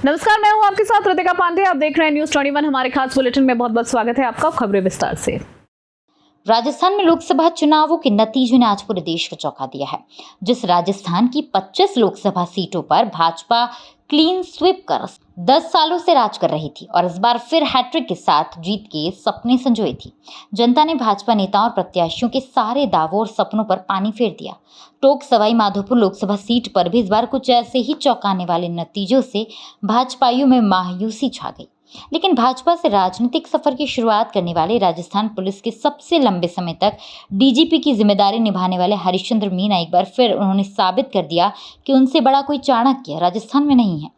नमस्कार, मैं हूं आपके साथ ऋतिका पांडे। आप देख रहे हैं न्यूज़ 21। हमारे खास बुलेटिन में बहुत बहुत स्वागत है आपका। खबरें विस्तार से। राजस्थान में लोकसभा चुनावों के नतीजों ने आज पूरे देश को चौंका दिया है। जिस राजस्थान की 25 लोकसभा सीटों पर भाजपा क्लीन स्वीप कर 10 सालों से राज कर रही थी और इस बार फिर हैट्रिक के साथ जीत के सपने संजोए थी। जनता ने भाजपा नेताओं और प्रत्याशियों के सारे दावों और सपनों पर पानी फेर दिया। टोंक सवाई माधोपुर लोकसभा सीट पर भी इस बार कुछ ऐसे ही चौंकाने वाले नतीजों से भाजपाइयों में मायूसी छा गई। लेकिन भाजपा से राजनीतिक सफर की शुरुआत करने वाले राजस्थान पुलिस के सबसे लंबे समय तक डीजीपी की जिम्मेदारी निभाने वाले हरीशचंद्र मीना एक बार फिर उन्होंने साबित कर दिया कि उनसे बड़ा कोई चाणक्य राजस्थान में नहीं है।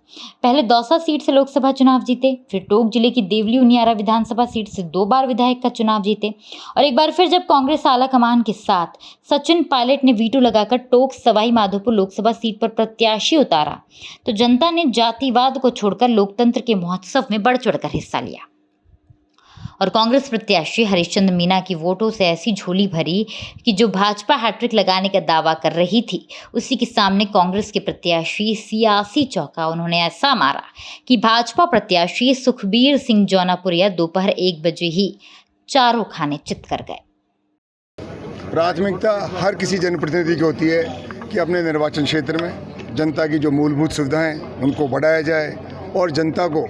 पहले दौसा सीट से लोकसभा चुनाव जीते, फिर टोंक जिले की देवली उनियारा विधानसभा सीट से 2 बार विधायक का चुनाव जीते और एक बार फिर जब कांग्रेस आला कमान के साथ सचिन पायलट ने वीटो लगाकर टोंक सवाई माधोपुर लोकसभा सीट पर प्रत्याशी उतारा तो जनता ने जातिवाद को छोड़कर लोकतंत्र के महोत्सव में बढ़ चढ़कर हिस्सा लिया और कांग्रेस प्रत्याशी हरीशचंद्र मीना की वोटों से ऐसी झोली भरी कि जो भाजपा हैट्रिक लगाने का दावा कर रही थी उसी के सामने कांग्रेस के प्रत्याशी सियासी चौका उन्होंने ऐसा मारा कि भाजपा प्रत्याशी सुखबीर सिंह जौनापुरिया दोपहर 1 बजे ही चारों खाने चित कर गए। प्राथमिकता हर किसी जनप्रतिनिधि की होती है कि अपने निर्वाचन क्षेत्र में जनता की जो मूलभूत सुविधाएं उनको बढ़ाया जाए और जनता को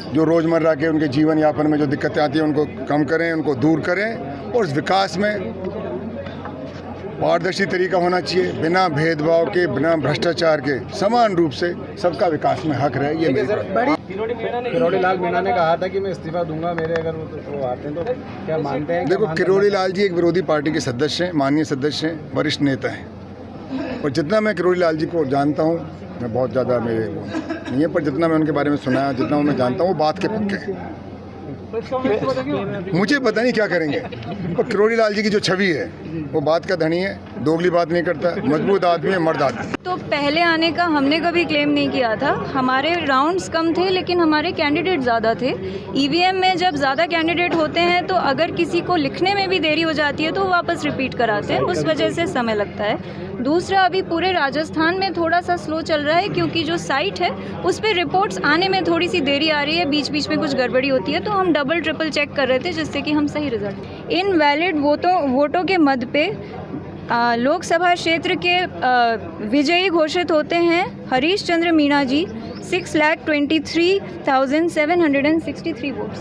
जो रोज़मर्रा के उनके जीवन यापन में जो दिक्कतें आती हैं उनको कम करें, उनको दूर करें और इस विकास में पारदर्शी तरीका होना चाहिए, बिना भेदभाव के, बिना भ्रष्टाचार के, समान रूप से सबका विकास में हक रहे। ये मेरी किरोड़ी लाल मीणा ने कहा था कि मैं इस्तीफा दूंगा मेरे अगर वो आते हैं तो क्या मानते हैं? देखो, किरोड़ी लाल जी एक विरोधी पार्टी के सदस्य हैं, माननीय सदस्य हैं, वरिष्ठ नेता हैं और जितना मैं किरोड़ी लाल जी को जानता हूँ, मैं बहुत ज़्यादा मेरे नहीं है, पर जितना मैं उनके बारे में सुना है, जितना मैं जानता हूँ, वो बात के पक्के हैं। मुझे पता नहीं क्या करेंगे, पर किरोड़ी लाल जी की जो छवि है वो बात का धनी है, दोगली बात नहीं करता, मजबूत आदमी है, मर्द आदमी। तो पहले आने का हमने कभी क्लेम नहीं किया था। हमारे राउंड्स कम थे लेकिन हमारे कैंडिडेट ज़्यादा थे। ईवीएम में जब ज़्यादा कैंडिडेट होते हैं तो अगर किसी को लिखने में भी देरी हो जाती है तो वो वापस रिपीट कराते हैं, उस वजह से समय लगता है। दूसरा, अभी पूरे राजस्थान में थोड़ा सा स्लो चल रहा है क्योंकि जो साइट है उस पर रिपोर्ट्स आने में थोड़ी सी देरी आ रही है, बीच बीच में कुछ गड़बड़ी होती है, तो हम डबल ट्रिपल चेक कर रहे थे जिससे कि हम सही रिजल्ट। इनवैलिड वोटों के मद पे लोकसभा क्षेत्र के विजयी घोषित होते हैं हरीशचंद्र मीणा जी 6,23,763 वोट्स।